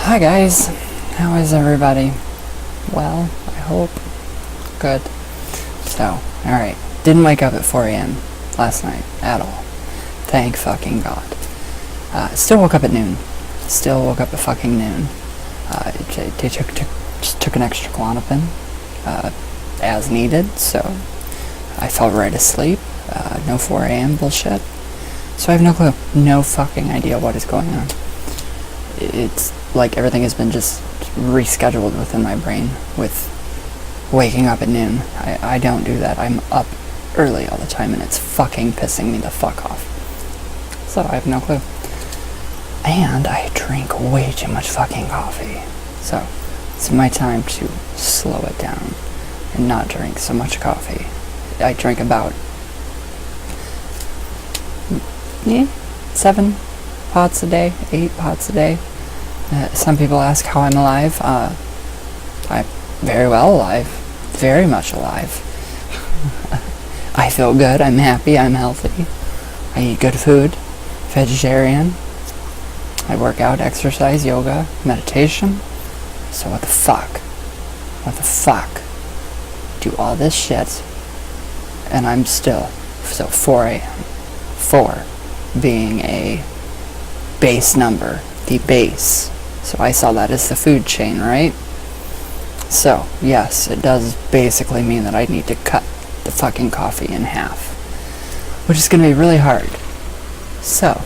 Hi guys, how is everybody? Well, I hope. Good. So, alright, didn't wake up at 4 a.m. last night at all. Thank fucking God. Still woke up at noon. Still woke up at fucking noon. Just took an extra Klonopin, as needed, so I fell right asleep. No 4 a.m. bullshit. So I have no clue. No fucking idea what is going on. It's like everything has been just rescheduled within my brain with waking up at noon. I don't do that. I'm up early all the time and it's fucking pissing me the fuck off. So I have no clue. And I drink way too much fucking coffee. So it's my time to slow it down and not drink so much coffee. I drink about 7 pots a day, 8 pots a day. Some people ask how I'm alive. I'm very well alive. Very much alive. I feel good. I'm happy. I'm healthy. I eat good food. Vegetarian. I work out, exercise, yoga, meditation. So what the fuck? What the fuck? Do all this shit and I'm still, so 4 a.m. 4 being a base number, the base. So I saw that as the food chain, right? So, yes, it does basically mean that I need to cut the fucking coffee in half, which is going to be really hard. So,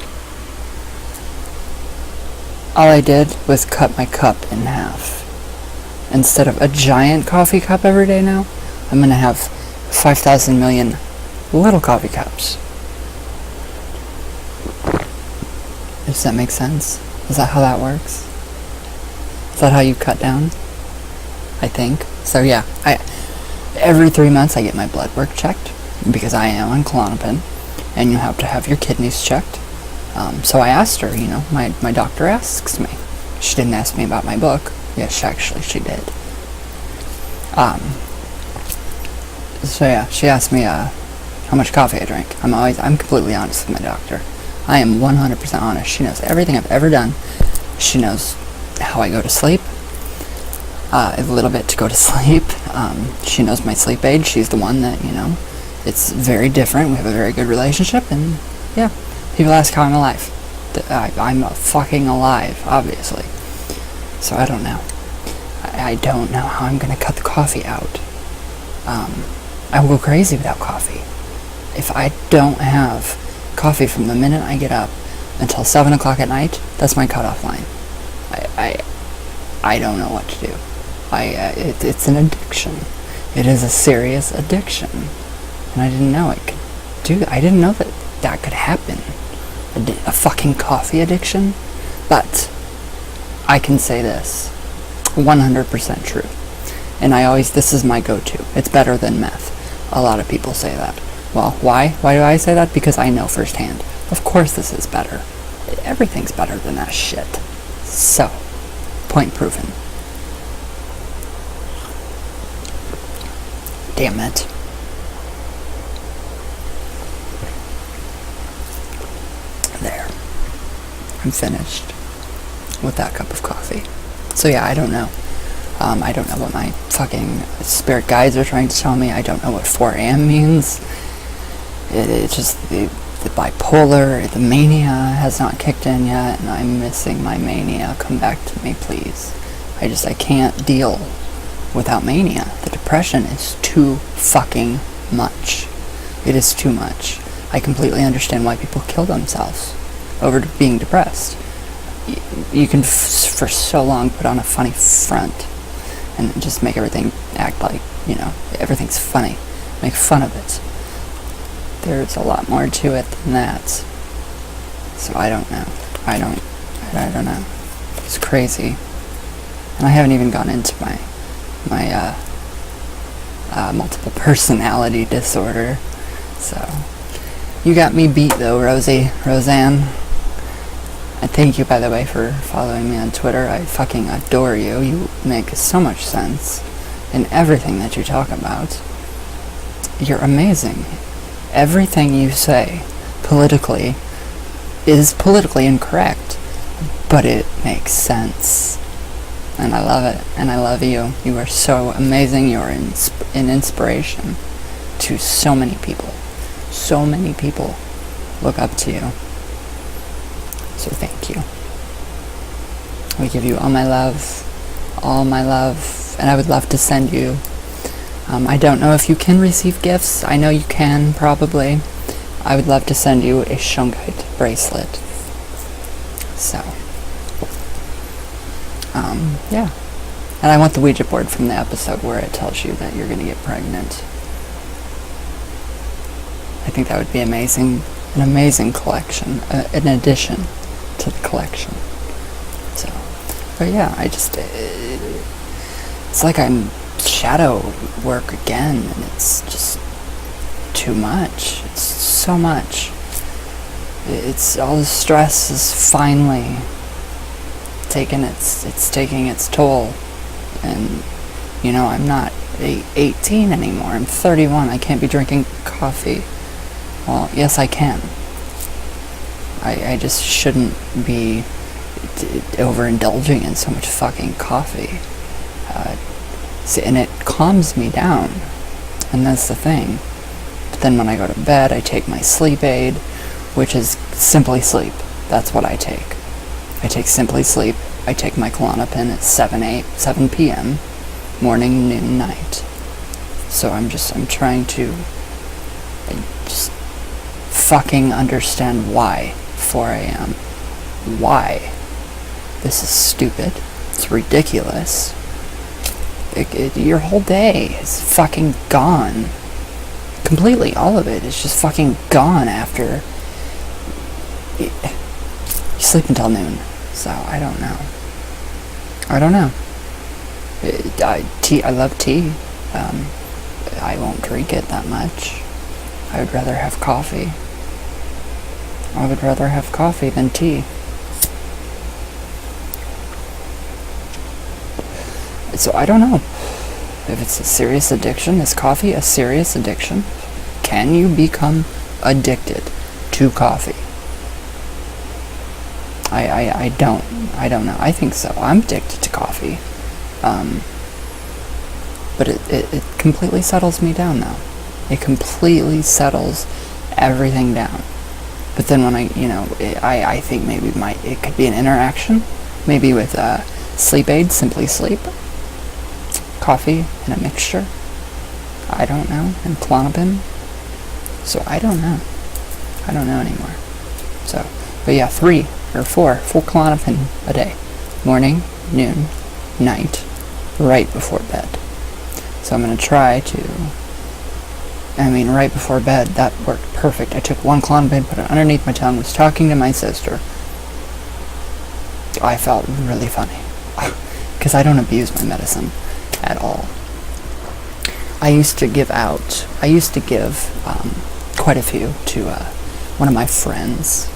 all I did was cut my cup in half. Instead of a giant coffee cup every day now, I'm going to have 5,000 million little coffee cups. Does that make sense? Is that how that works? Is that how you cut down? I think. So yeah, every 3 months I get my blood work checked because I am on Klonopin and you have to have your kidneys checked. So I asked her, my doctor asks me. She didn't ask me about my book. Yes, actually she did. So yeah, she asked me how much coffee I drink. I'm completely honest with my doctor. I am 100% honest. She knows everything I've ever done. She knows how I go to sleep. A little bit to go to sleep. She knows my sleep age. She's the one that, it's very different. We have a very good relationship, and yeah. People ask how I'm alive. I'm fucking alive, obviously. So I don't know. I don't know how I'm going to cut the coffee out. I will go crazy without coffee. If I don't have coffee from the minute I get up until 7 o'clock at night, that's my cutoff line. I don't know what to do. It's an addiction. It is a serious addiction. And I didn't know it could do that. I didn't know that could happen. A fucking coffee addiction? But I can say this. 100% true. And this is my go-to. It's better than meth. A lot of people say that. Well, why? Why do I say that? Because I know firsthand. Of course this is better. Everything's better than that shit. So, point proven. Damn it. There. I'm finished with that cup of coffee. So yeah, I don't know. I don't know what my fucking spirit guides are trying to tell me. I don't know what 4 a.m. means. It's just the bipolar, the mania has not kicked in yet, and I'm missing my mania. Come back to me, please. I can't deal without mania. The depression is too fucking much. It is too much. I completely understand why people kill themselves over being depressed. You can for so long put on a funny front and just make everything act like, everything's funny. Make fun of it. There's a lot more to it than that. So I don't know. I don't know. It's crazy. And I haven't even gone into my multiple personality disorder. So you got me beat though, Roseanne. And thank you, by the way, for following me on Twitter. I fucking adore you. You make so much sense in everything that you talk about. You're amazing. Everything you say politically is politically incorrect, but it makes sense. And I love it. And I love you. You are so amazing. You are an inspiration to so many people. So many people look up to you. So thank you. I give you all my love. And I would love to send you. I don't know if you can receive gifts. I know you can, probably. I would love to send you a shungite bracelet. So, yeah. And I want the Ouija board from the episode where it tells you that you're going to get pregnant. I think that would be amazing. An amazing collection. An addition to the collection. So, but yeah, it's like I'm shadow work again, and it's just too much. It's so much. It's all the stress is finally taking its toll. And I'm not 18 anymore. I'm 31. I can't be drinking coffee. Well, yes, I can. I just shouldn't be overindulging in so much fucking coffee. And it calms me down, and that's the thing. But then when I go to bed, I take my sleep aid, which is Simply Sleep. That's what I take. I take Simply Sleep. I take my Klonopin at 7 p.m. morning, noon, night. So I'm trying to just fucking understand why 4 a.m. Why? This is stupid. It's ridiculous. Your whole day is fucking gone. Completely, all of it is just fucking gone after you sleep until noon. So, I don't know. I love tea. I won't drink it that much. I would rather have coffee. I would rather have coffee than tea. So I don't know if it's a serious addiction. Is coffee a serious addiction? Can you become addicted to coffee? I don't know. I think so. I'm addicted to coffee. But it completely settles me down though. It completely settles everything down. But then when I think maybe it could be an interaction, maybe with sleep aid, Simply Sleep, coffee in a mixture. I don't know, and Klonopin. So I don't know. I don't know anymore. So, but yeah, 3 or 4 full Klonopin a day, morning, noon, night, right before bed. So I'm gonna try to. Right before bed, that worked perfect. I took 1 Klonopin, put it underneath my tongue, was talking to my sister. I felt really funny. Because I don't abuse my medicine at all. I used to give quite a few to one of my friends,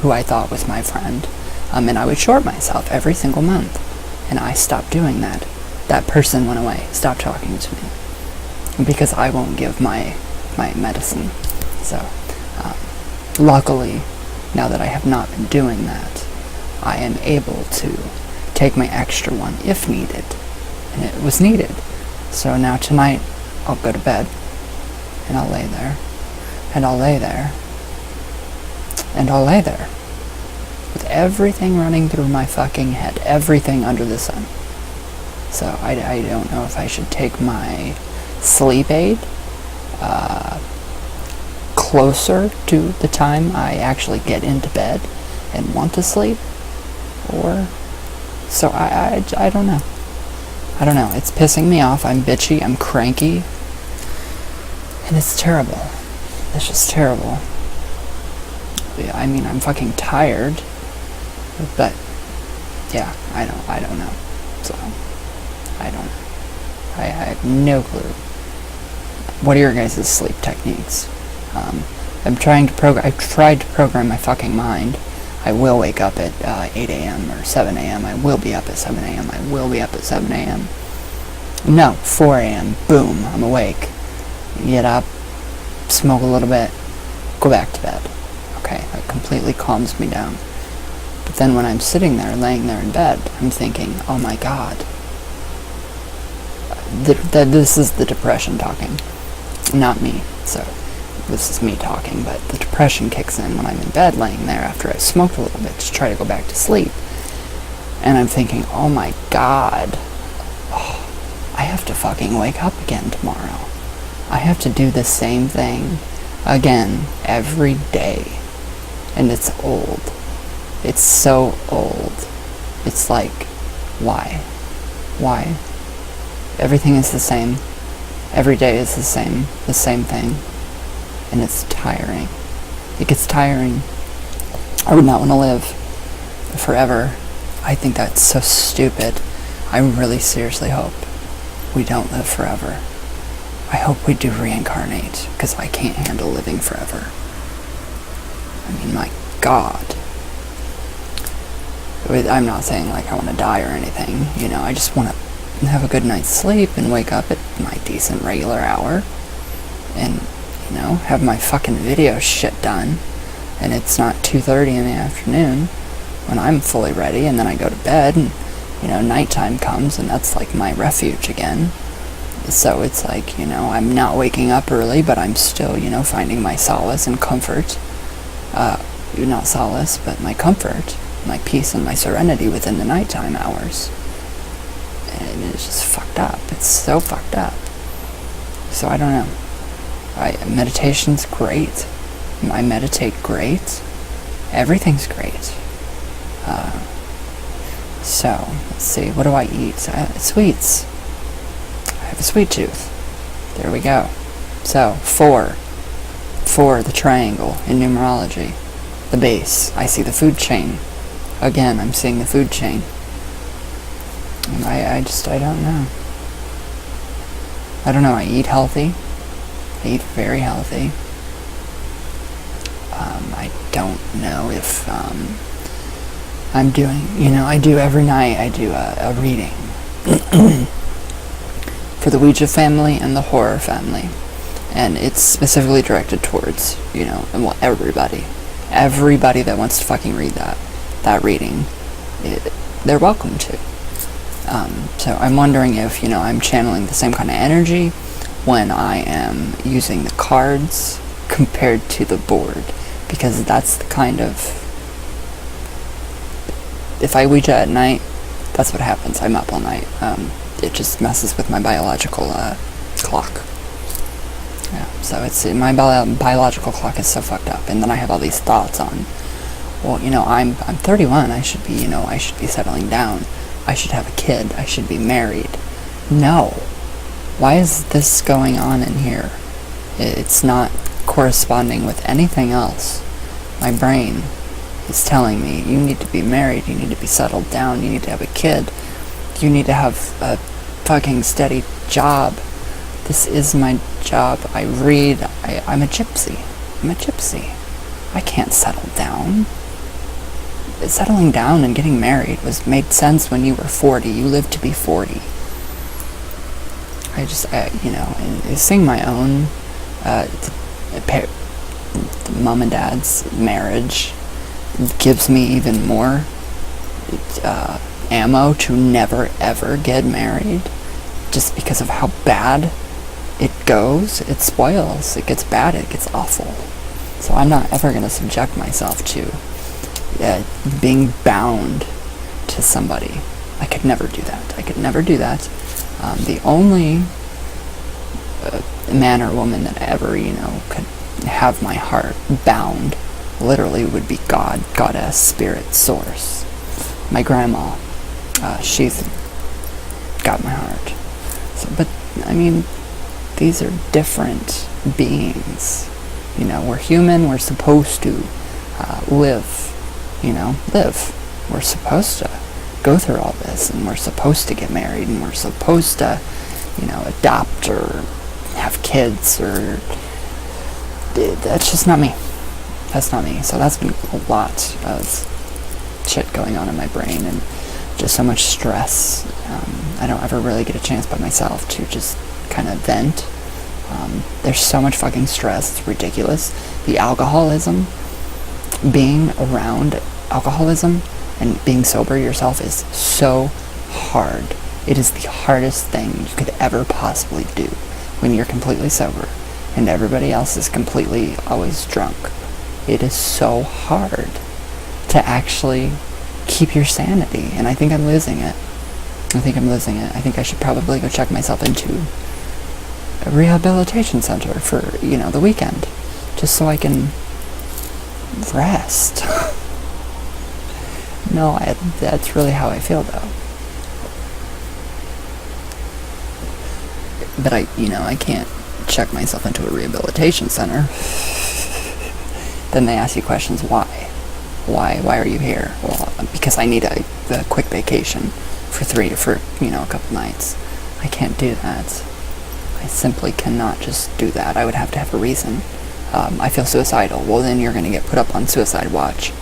who I thought was my friend. And I would short myself every single month. And I stopped doing that. That person went away, stopped talking to me. Because I won't give my medicine. So, luckily, now that I have not been doing that, I am able to take my extra one if needed. And it was needed. So now tonight, I'll go to bed, and I'll lay there, and I'll lay there, and I'll lay there, with everything running through my fucking head, everything under the sun. So I don't know if I should take my sleep aid closer to the time I actually get into bed and want to sleep, or so I don't know. I don't know. It's pissing me off. I'm bitchy. I'm cranky, and it's terrible. It's just terrible. Yeah, I'm fucking tired, but yeah, I don't know. So I don't know. I have no clue. What are your guys' sleep techniques? I've tried to program my fucking mind. I will wake up at 8 a.m. or 7 a.m. I will be up at 7 a.m. I will be up at 7 a.m. No, 4 a.m. Boom, I'm awake. Get up, smoke a little bit, go back to bed. Okay, that completely calms me down. But then when I'm sitting there, laying there in bed, I'm thinking, oh my God. This is the depression talking, not me. So this is me talking, but the depression kicks in when I'm in bed laying there after I've smoked a little bit to try to go back to sleep. And I'm thinking, oh my God, I have to fucking wake up again tomorrow. I have to do the same thing again every day. And it's old. It's so old. It's like, why? Why? Everything is the same. Every day is the same thing. And it's tiring. It gets tiring. I would not want to live forever. I think that's so stupid. I really seriously hope we don't live forever. I hope we do reincarnate, because I can't handle living forever. I mean, my God. I'm not saying like I want to die or anything, you know, I just want to have a good night's sleep and wake up at my decent regular hour and, you know, have my fucking video shit done, and it's not 2:30 in the afternoon when I'm fully ready, and then I go to bed and, you know, nighttime comes and that's like my refuge again. So it's like, you know, I'm not waking up early, but I'm still, you know, finding my solace and comfort. Not solace, but my comfort, my peace and my serenity within the nighttime hours. And it's just fucked up. It's so fucked up. So I don't know. Meditation's great. I meditate great. Everything's great. So, let's see. What do I eat? Sweets. I have a sweet tooth. There we go. So, 4, the triangle in numerology. The base. I see the food chain. Again, I'm seeing the food chain. And I don't know. I don't know. I eat healthy. I eat very healthy. I don't know if I'm doing, you know, I do every night, I do a reading for the Ouija family and the horror family. And it's specifically directed towards, you know, well, everybody that wants to fucking read that reading, they're welcome to. So I'm wondering if, you know, I'm channeling the same kind of energy when I am using the cards compared to the board, because that's the kind of, if I Ouija at night, that's what happens. I'm up all night. It just messes with my biological clock. Yeah, so it's my biological clock is so fucked up, and then I have all these thoughts on, well, you know, I'm 31. I should be, you know, I should be settling down. I should have a kid. I should be married. No. Why is this going on in here? It's not corresponding with anything else. My brain is telling me, you need to be married, you need to be settled down, you need to have a kid, you need to have a fucking steady job. This is my job. I read. I'm a gypsy. I can't settle down. Settling down and getting married made sense when you were 40. You lived to be 40. You know, and seeing my own mom and dad's marriage gives me even more ammo to never ever get married, just because of how bad it goes. It spoils. It gets bad. It gets awful. So I'm not ever going to subject myself to being bound to somebody. I could never do that. The only man or woman that ever, you know, could have my heart bound literally would be God, goddess, spirit, source. My grandma, she's got my heart. So, but I mean, these are different beings. You know, we're human. We're supposed to live. We're supposed to go through all this, and we're supposed to get married, and we're supposed to, you know, adopt or have kids, or that's just not me. That's not me. So that's been a lot of shit going on in my brain, and just so much stress. I don't ever really get a chance by myself to just kind of vent. There's so much fucking stress. It's ridiculous. The alcoholism, being around alcoholism, And being sober yourself is so hard. It is the hardest thing you could ever possibly do when you're completely sober and everybody else is completely always drunk. It is so hard to actually keep your sanity, and I think I'm losing it. I think I should probably go check myself into a rehabilitation center for, the weekend, just so I can rest. No, that's really how I feel, though. But I can't check myself into a rehabilitation center. Then they ask you questions, why? Why are you here? Well, because I need a quick vacation for a couple nights. I can't do that. I simply cannot just do that. I would have to have a reason. I feel suicidal. Well, then you're going to get put up on suicide watch.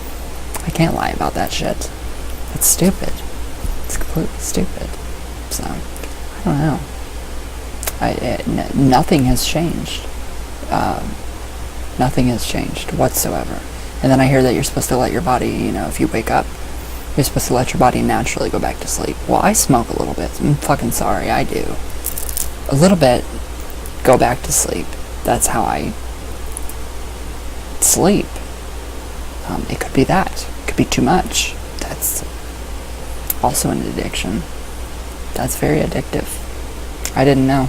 I can't lie about that shit. It's stupid. It's completely stupid. So, I don't know. Nothing has changed. Nothing has changed whatsoever. And then I hear that you're supposed to let your body, if you wake up, you're supposed to let your body naturally go back to sleep. Well, I smoke a little bit. I'm fucking sorry, I do. A little bit, go back to sleep. That's how I sleep. It could be that. It could be too much. That's also an addiction. That's very addictive. I didn't know.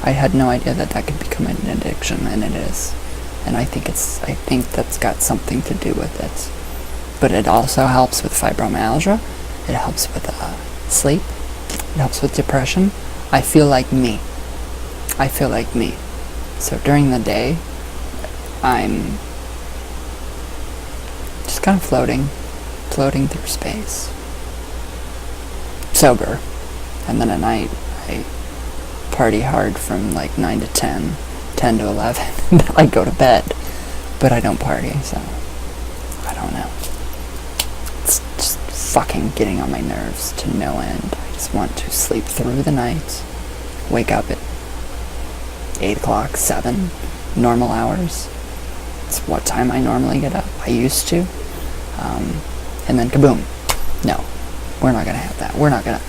I had no idea that could become an addiction, and it is. And I think that's got something to do with it. But it also helps with fibromyalgia. It helps with sleep. It helps with depression. I feel like me. So during the day, I'm just kind of floating through space. Sober. And then at night, I party hard from like 9 to 10 to 11, and then I go to bed. But I don't party, so I don't know. It's just fucking getting on my nerves to no end. I just want to sleep through the night, wake up at 8 o'clock, 7, normal hours. It's what time I normally get up. I used to. And then kaboom. No, we're not going to have that. We're not going to,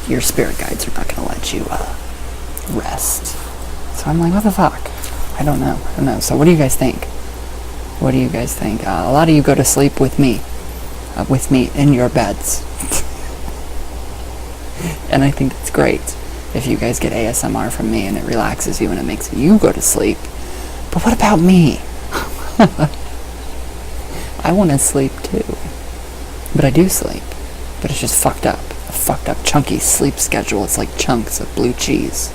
your spirit guides are not going to let you rest. So I'm like, what the fuck? I don't know. So what do you guys think? A lot of you go to sleep with me in your beds. And I think it's great if you guys get ASMR from me and it relaxes you and it makes you go to sleep. But what about me? I want to sleep too. But I do sleep. But it's just fucked up. A fucked up chunky sleep schedule. It's like chunks of blue cheese.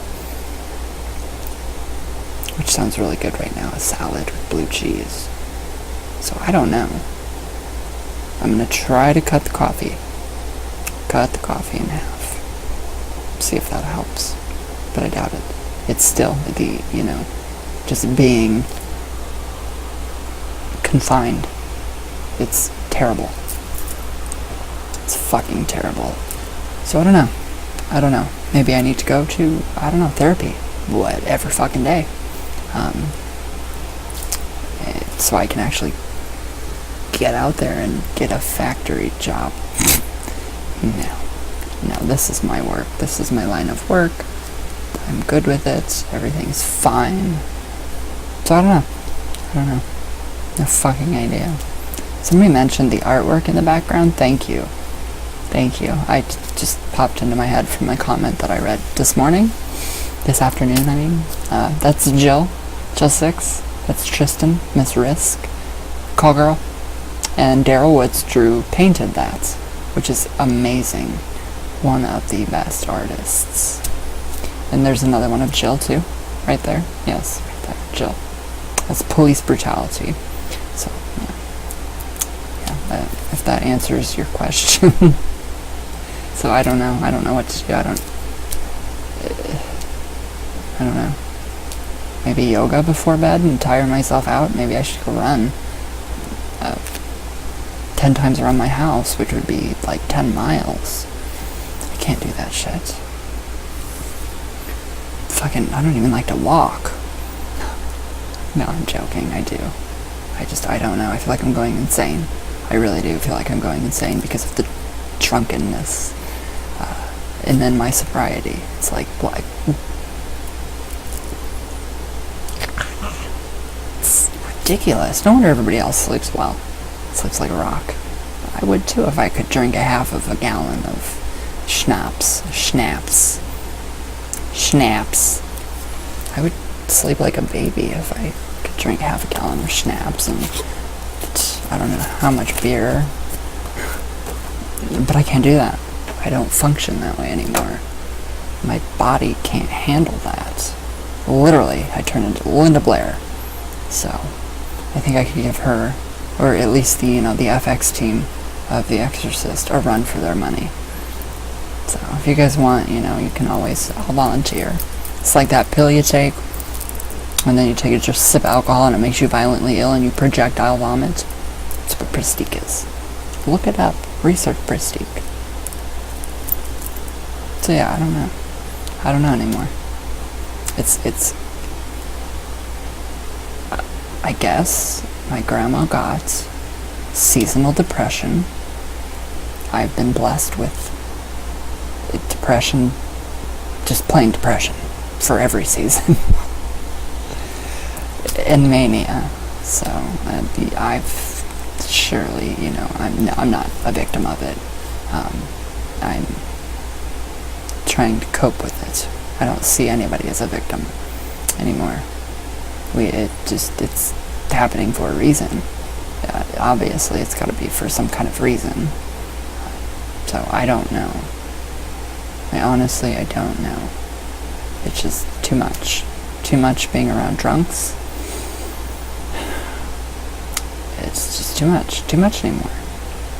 Which sounds really good right now. A salad with blue cheese. So I don't know. I'm going to try to cut the coffee. Cut the coffee in half. See if that helps. But I doubt it. It's still just being confined. It's terrible. It's fucking terrible. So I don't know. Maybe I need to go to, therapy. Every fucking day. So I can actually get out there and get a factory job. No, this is my work. This is my line of work. I'm good with it. Everything's fine. So I don't know. No fucking idea. Somebody mentioned the artwork in the background. Thank you. I just popped into my head from my comment that I read this afternoon, I mean. That's Jill 6. That's Tristan, Miss Risk, Call Girl. And Daryl Woods painted that, which is amazing. One of the best artists. And there's another one of Jill too, right there. Yes, right there, Jill. That's police brutality. So, yeah, if that answers your question. So I don't know what to do. I don't know. Maybe yoga before bed and tire myself out. Maybe I should go run 10 times around my house, which would be like 10 miles. I can't do that shit. I don't even like to walk. No, I'm joking. I do. I don't know. I feel like I'm going insane. I really do feel like I'm going insane because of the drunkenness. And then my sobriety. It's like, what? It's ridiculous. No wonder everybody else sleeps well. Sleeps like a rock. I would too if I could drink a half of a gallon of schnapps. I would sleep like a baby if I could drink half a gallon of schnapps and I don't know how much beer. But I can't do that. I don't function that way anymore. My body can't handle that. Literally, I turn into Linda Blair. So, I think I could give her, or at least the FX team of The Exorcist, a run for their money. So, if you guys want, you can always, I'll volunteer. It's like that pill you take, and then you take just a sip of alcohol and it makes you violently ill and you projectile vomit. That's what Pristique is. Look it up. Research Pristique. So yeah, I don't know. I don't know anymore. It's I guess my grandma got seasonal depression. I've been blessed with depression, just plain depression, for every season. And mania. So I've surely, I'm not a victim of it. I'm trying to cope with it. I don't see anybody as a victim anymore. It's happening for a reason. Obviously, it's got to be for some kind of reason. So I don't know. I don't know. It's just too much. Too much being around drunks. It's just too much. Too much anymore.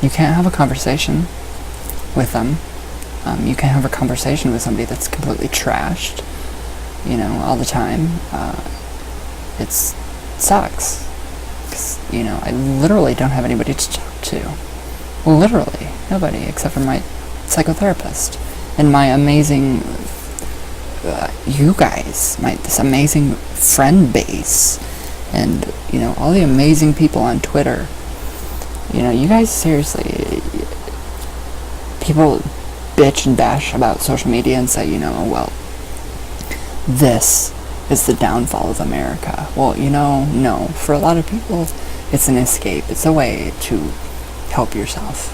You can't have a conversation with them. You can't have a conversation with somebody that's completely trashed, all the time. It sucks. 'Cause, I literally don't have anybody to talk to. Literally. Nobody, except for my psychotherapist. And my amazing, you guys, this amazing friend base. And, all the amazing people on Twitter. You guys, seriously, people bitch and bash about social media and say, well, this is the downfall of America. Well, no. For a lot of people, it's an escape. It's a way to help yourself.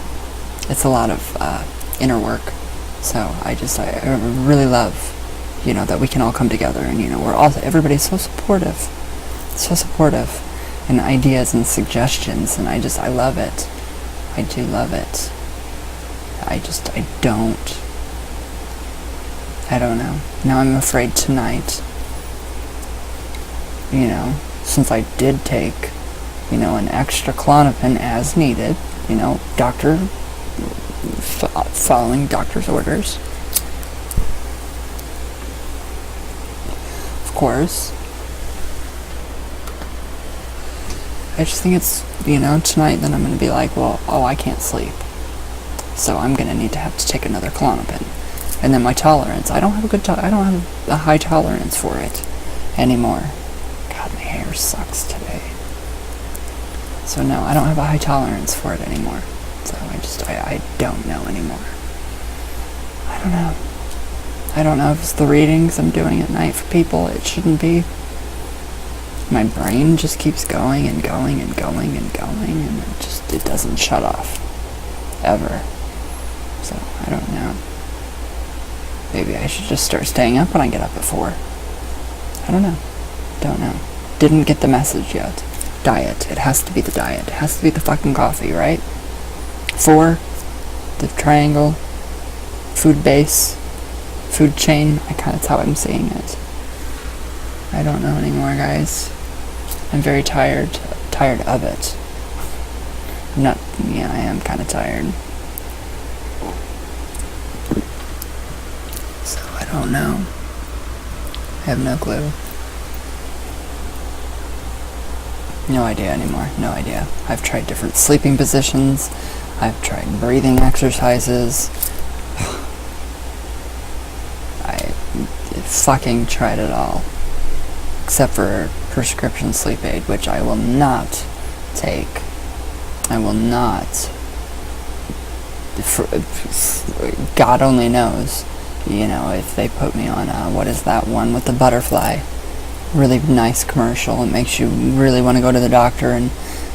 It's a lot of inner work. So I really love, that we can all come together and, everybody's so supportive. And ideas and suggestions, and I love it. I do love it. I don't know. Now I'm afraid tonight, since I did take, an extra Klonopin as needed, following doctor's orders. Of course. I just think it's, tonight then I'm going to be like, I can't sleep. So I'm going to have to take another Klonopin. And then my tolerance, I don't have a high tolerance for it anymore. God, my hair sucks today. So no, I don't have a high tolerance for it anymore. So I don't know anymore. I don't know if it's the readings I'm doing at night for people. It shouldn't be. My brain just keeps going and going and going and going, and it doesn't shut off. Ever. So, I don't know. Maybe I should just start staying up when I get up at 4. I don't know. Didn't get the message yet. Diet. It has to be the diet. It has to be the fucking coffee, right? 4. The triangle. Food base. Food chain. That's how I'm seeing it. I don't know anymore, guys. I'm very tired of it. I am kind of tired. So, I don't know. I have no clue. No idea anymore. No idea. I've tried different sleeping positions. I've tried breathing exercises. I fucking tried it all. Except for prescription sleep aid, which I will not take. I will not. God only knows, if they put me on, what is that one with the butterfly? Really nice commercial. It makes you really want to go to the doctor and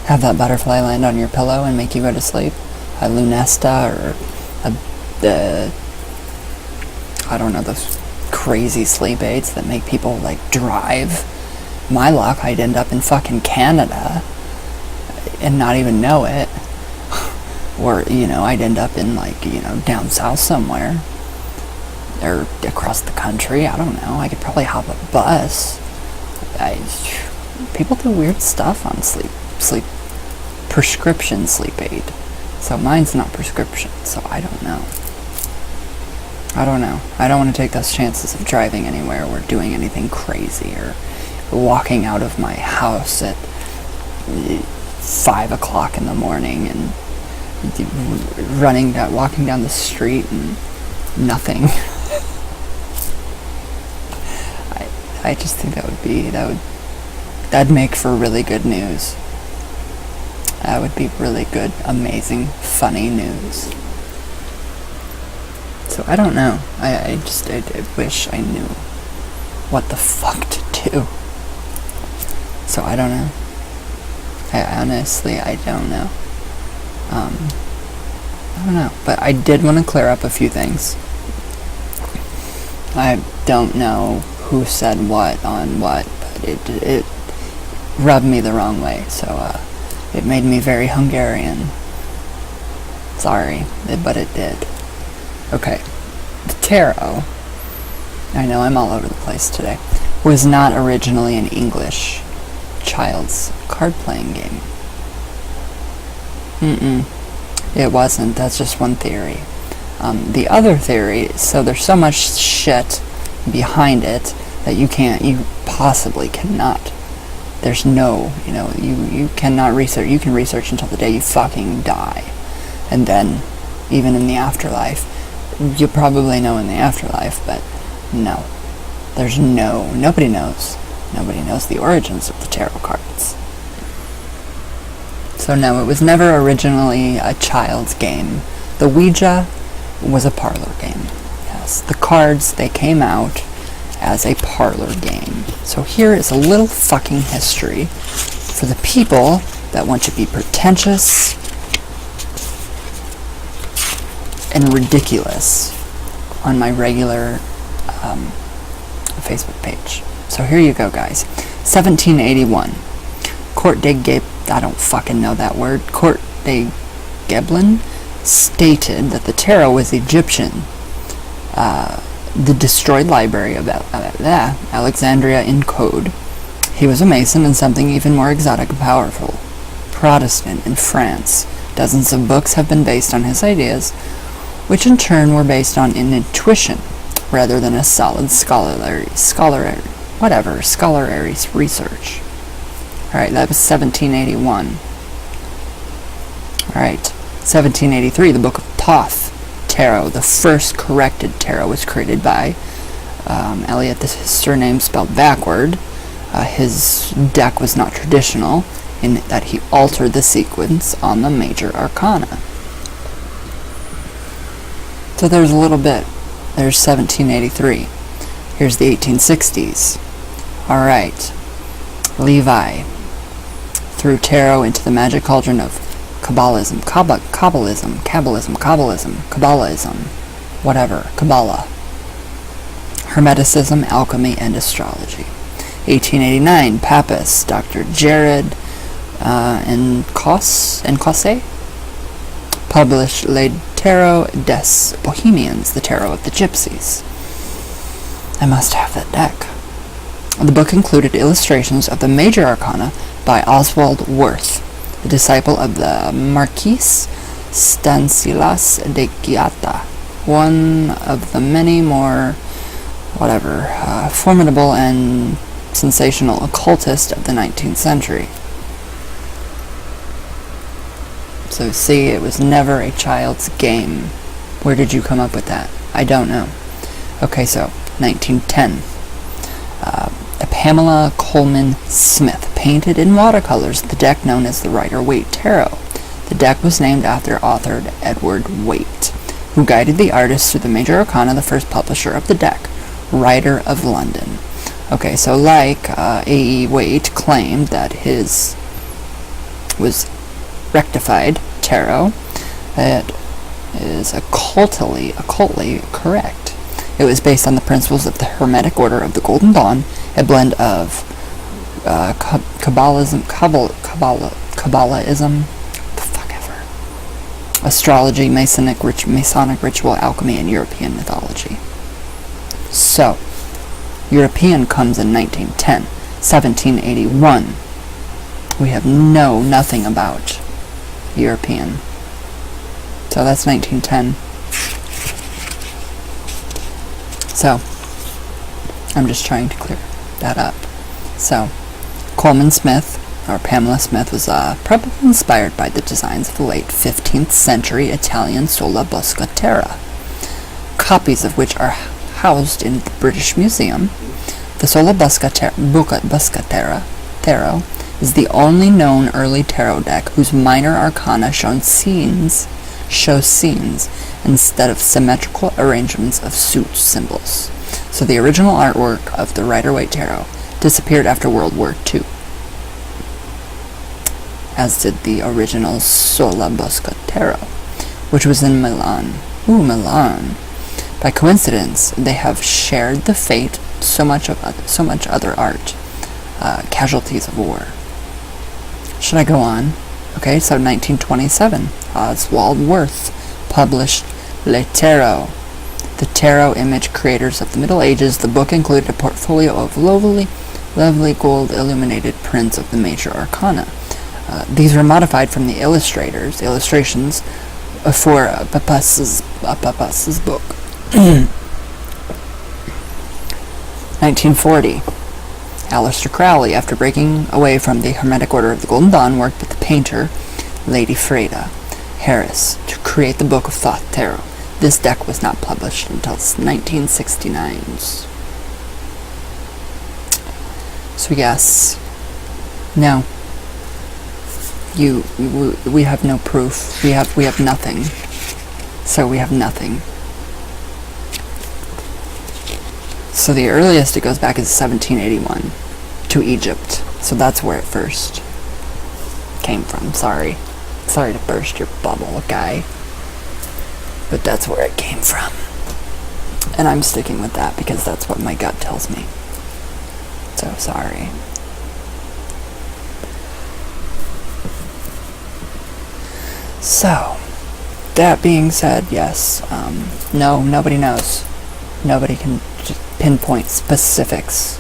have that butterfly land on your pillow and make you go to sleep. A Lunesta or I don't know, those crazy sleep aids that make people drive. My luck, I'd end up in fucking Canada and not even know it. Or, I'd end up in down south somewhere. Or across the country, I don't know. I could probably hop a bus. People do weird stuff on prescription sleep aid. So mine's not prescription, so I don't know. I don't want to take those chances of driving anywhere or doing anything crazy or walking out of my house at 5 o'clock in the morning and walking down the street and nothing. I just think that'd make for really good news. That would be really good, amazing, funny news. So I don't know. I wish I knew what the fuck to do. So I don't know. I honestly don't know. I don't know. But I did want to clear up a few things. I don't know who said what on what, but it rubbed me the wrong way. So it made me very Hungarian. Sorry, but it did. Okay, the tarot, I know I'm all over the place today, was not originally an English child's card-playing game. It wasn't. That's just one theory. The other theory, so there's so much shit behind it that you possibly cannot. There's no, you cannot research. You can research until the day you fucking die. And then, even in the afterlife, you'll probably know in the afterlife, but no. Nobody knows. Nobody knows the origins of the tarot cards. So no, it was never originally a child's game. The Ouija was a parlor game. Yes, the cards, they came out as a parlor game. So here is a little fucking history for the people that want to be pretentious and ridiculous on my regular Facebook page. So here you go, guys. 1781. Court de I don't fucking know that word. Court de Gebelin stated that the tarot was Egyptian. The destroyed library of Alexandria in code. He was a Mason and something even more exotic and powerful. Protestant in France. Dozens of books have been based on his ideas, which in turn were based on an intuition rather than a solid scholarly research. Alright, that was 1781. Alright, 1783, the Book of Thoth Tarot. The first corrected tarot was created by Eliot, his surname spelled backward. His deck was not traditional in that he altered the sequence on the major arcana. So there's a little bit. There's 1783. Here's the 1860s. Alright. Levi threw tarot into the magic cauldron of Kabbalism, whatever, Kabbalah, Hermeticism, alchemy, and astrology. 1889, Papist, Dr. Jared Encosse published Le Tarot des Bohemians, the Tarot of the Gypsies. I must have that deck. The book included illustrations of the major arcana by Oswald Worth, the disciple of the Marquis Stanislas de Giata, one of the many more, formidable and sensational occultists of the 19th century. So see, it was never a child's game. Where did you come up with that? I don't know. Okay, so 1910. Pamela Coleman Smith painted in watercolors the deck known as the Rider-Waite Tarot. The deck was named after author Edward Waite, who guided the artist through the major arcana, the first publisher of the deck, Rider of London. Okay, so like A.E. Waite claimed that his was rectified tarot, it is occultly correct. It was based on the principles of the Hermetic Order of the Golden Dawn, a blend of Kabbalism, the fuck ever, astrology, Masonic ritual, alchemy, and European mythology. So, European comes in 1910, 1781. We have nothing about European. So that's 1910. So, I'm just trying to clear that up. So, Coleman Smith, or Pamela Smith, was probably inspired by the designs of the late 15th century Italian Sola Busca Terra, copies of which are housed in the British Museum. The Sola Busca Terra tarot is the only known early tarot deck whose minor arcana show scenes instead of symmetrical arrangements of suit symbols. So the original artwork of the Rider-Waite Tarot disappeared after World War II, as did the original Sola Busca Tarot, which was in Milan. Milan. By coincidence, they have shared the fate so much other art, casualties of war. Should I go on? Okay, so 1927, Oswald Wirth published Le Tarot, the tarot image creators of the Middle Ages. The book included a portfolio of lovely gold illuminated prints of the major arcana. These were modified from the illustrations for Pappas's book. 1940. Aleister Crowley, after breaking away from the Hermetic Order of the Golden Dawn, worked with the painter Lady Freda Harris to create the Book of Thoth Tarot. This deck was not published until 1969. So yes, no. We have no proof. We have nothing. So we have nothing. So the earliest it goes back is 1781 to Egypt. So that's where it first came from. Sorry to burst your bubble, guy. But that's where it came from. And I'm sticking with that because that's what my gut tells me. So sorry. So, that being said, yes, no, nobody knows. Nobody can just pinpoint specifics.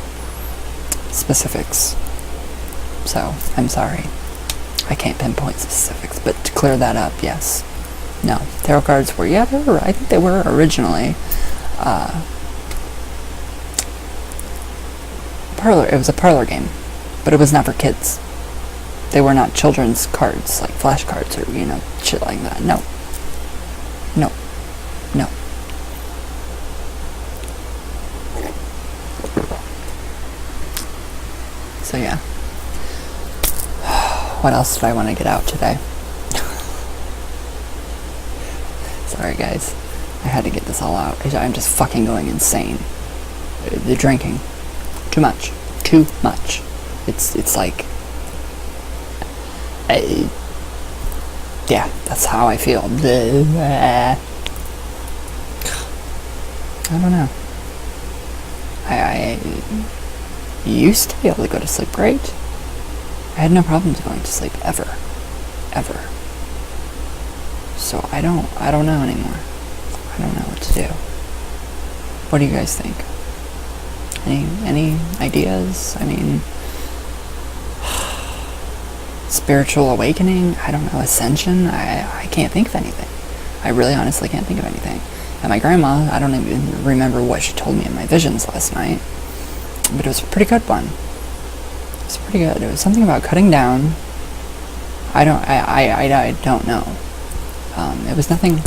So, I'm sorry. I can't pinpoint specifics, but to clear that up, yes. No. Tarot cards were, I think they were originally, it was a parlor game, but it was not for kids. They were not children's cards, like flashcards or, shit like that. No. So yeah. What else did I want to get out today? Sorry guys. I had to get this all out. I'm just fucking going insane. The drinking. Too much. It's like... yeah, that's how I feel. I don't know. I used to be able to go to sleep great. I had no problems going to sleep ever. So I don't know anymore. I don't know what to do. What do you guys think? Any ideas? I mean, spiritual awakening? I don't know. Ascension? I can't think of anything. I really honestly can't think of anything. And my grandma, I don't even remember what she told me in my visions last night, but it was a pretty good one. It was pretty good. It was something about cutting down. I don't know. It was nothing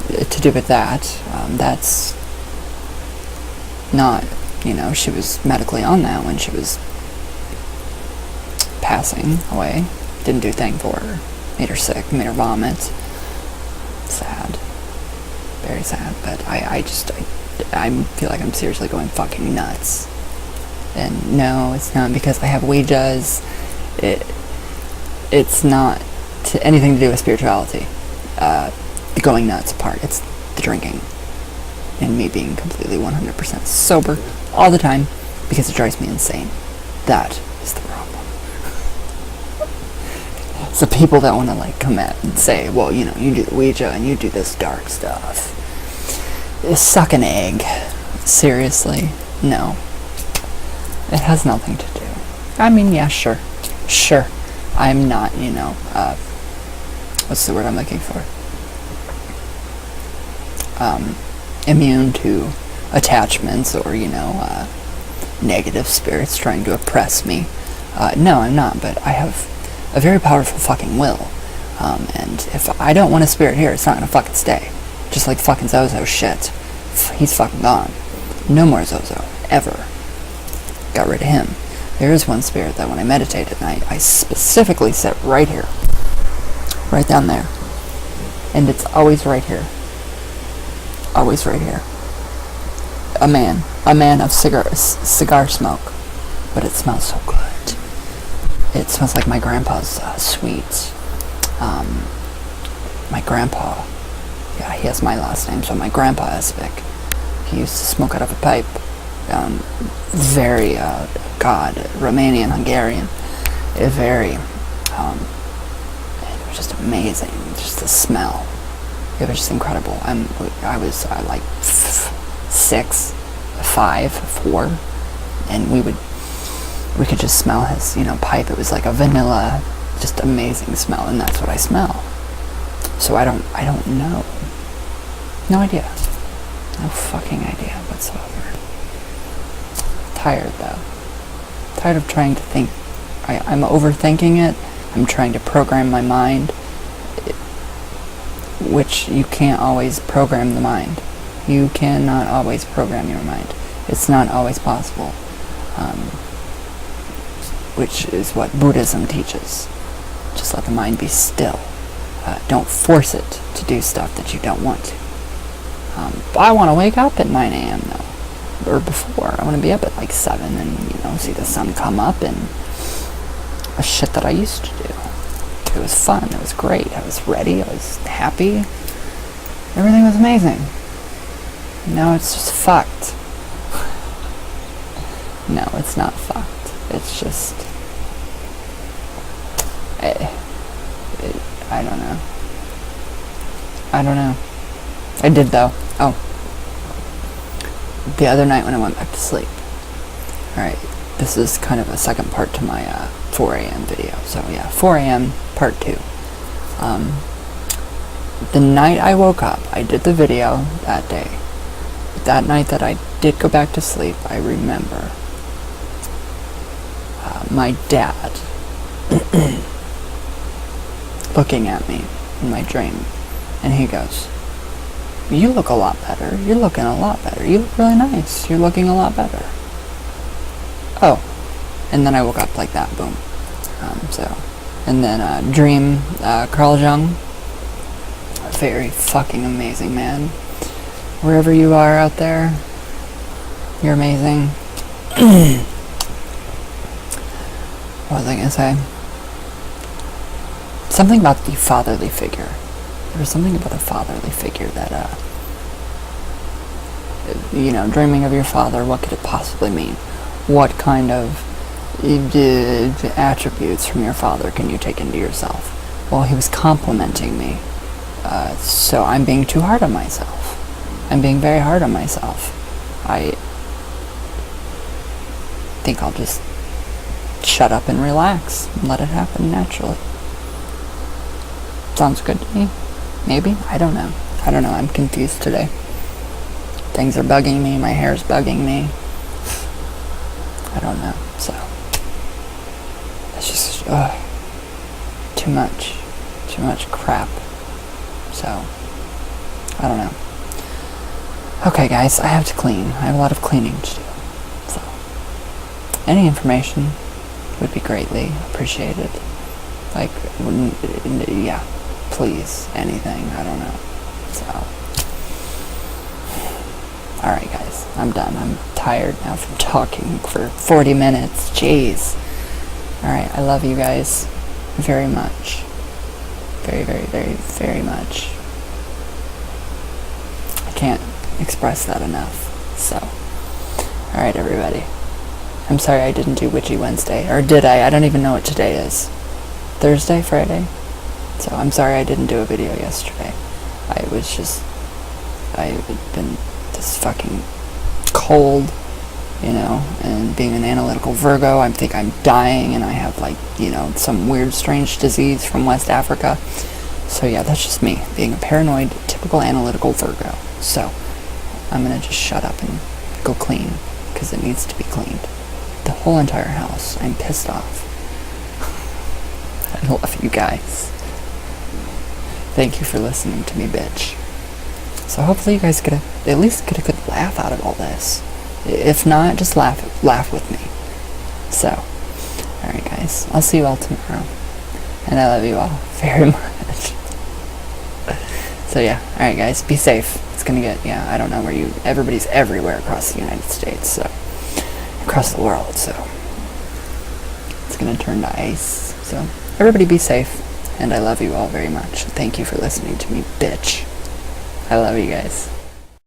to do with that. That's not, she was medically on that when she was passing away. Didn't do a thing for her. made her sick, made her vomit. Sad. Very sad. But I feel like I'm seriously going fucking nuts. And no, it's not because I have Ouijas. It's not anything to do with spirituality. The going nuts part. It's the drinking. And me being completely 100% sober all the time because it drives me insane. That is the problem. So people that want to like come at and say, well, you know, you do the Ouija and you do this dark stuff. Suck an egg. Seriously? No. It has nothing to do. I mean, yeah, sure. Sure. I'm not, you know, what's the word I'm looking for? Immune to attachments or, you know, negative spirits trying to oppress me. No, I'm not, but I have a very powerful fucking will. And if I don't want a spirit here, it's not gonna fucking stay. Just like fucking Zozo shit. He's fucking gone. No more Zozo. Ever. Got rid of him. There is one spirit that when I meditate at night, I specifically sit right here. Right down there. And it's always right here. Always right here. A man of cigar smoke. But it smells so good. It smells like my grandpa's sweets. My grandpa, yeah, he has my last name, so my grandpa Esvik, he used to smoke out of a pipe. Very, Romanian, Hungarian. It was just amazing. Just the smell. It was just incredible. I was like 6, 5, 4, and we could just smell his, you know, pipe. It was like a vanilla, just amazing smell, and that's what I smell. So I don't know. No idea. No fucking idea whatsoever. Tired though. Tired of trying to think. I'm overthinking it. I'm trying to program my mind, which you can't always program the mind. You cannot always program your mind. It's not always possible. Which is what Buddhism teaches. Just let the mind be still. Don't force it to do stuff that you don't want to. But I want to wake up at 9 a.m. though. Or before. I want to be up at like 7 and, you know, see the sun come up and a shit that I used to do. It was fun. It was great. I was ready. I was happy. Everything was amazing. Now it's just fucked. No, it's not fucked. It's just... I don't know. I don't know. I did though. Oh. The other night when I went back to sleep. Alright, this is kind of a second part to my 4 a.m. video. So yeah, 4 a.m. part 2. The night I woke up, I did the video that day. That night that I did go back to sleep, I remember my dad looking at me in my dream, and he goes, "You look a lot better. You're looking a lot better. You look really nice. You're looking a lot better." Oh, and then I woke up like that, boom. And then dream, Carl Jung, a very fucking amazing man. Wherever you are out there, you're amazing. What was I gonna say? Something about the fatherly figure. There was something about the fatherly figure that, you know, dreaming of your father, what could it possibly mean? What kind of attributes from your father can you take into yourself? Well, he was complimenting me. So I'm being too hard on myself. I'm being very hard on myself. I think I'll just shut up and relax and let it happen naturally. Sounds good to me. Maybe? I don't know. I'm confused today. Things are bugging me. My hair's bugging me. I don't know. So it's just too much crap. So I don't know. Okay, guys, I have to clean. I have a lot of cleaning to do. So any information would be greatly appreciated. Like, yeah, please, anything, I don't know. So, alright guys, I'm done. I'm tired now from talking for 40 minutes. Jeez. Alright, I love you guys very much. Very, very, very, very much. I can't express that enough. So, alright everybody. I'm sorry I didn't do Witchy Wednesday. Or did I? I don't even know what today is. Thursday? Friday? So I'm sorry I didn't do a video yesterday. I had been this fucking cold, you know, and being an analytical Virgo, I think I'm dying, and I have, like, you know, some weird strange disease from West Africa. So yeah, that's just me, being a paranoid, typical analytical Virgo. So I'm gonna just shut up and go clean, because it needs to be cleaned. The whole entire house. I'm pissed off. I love you guys. Thank you for listening to me, bitch. So hopefully you guys at least get a good laugh out of all this. If not, just laugh with me. So, alright guys, I'll see you all tomorrow. And I love you all very much. So yeah, alright guys, be safe. It's gonna get, yeah, I don't know where everybody's everywhere across the United States, so, across the world, so, it's gonna turn to ice. So, everybody be safe, and I love you all very much. Thank you for listening to me, bitch. I love you guys.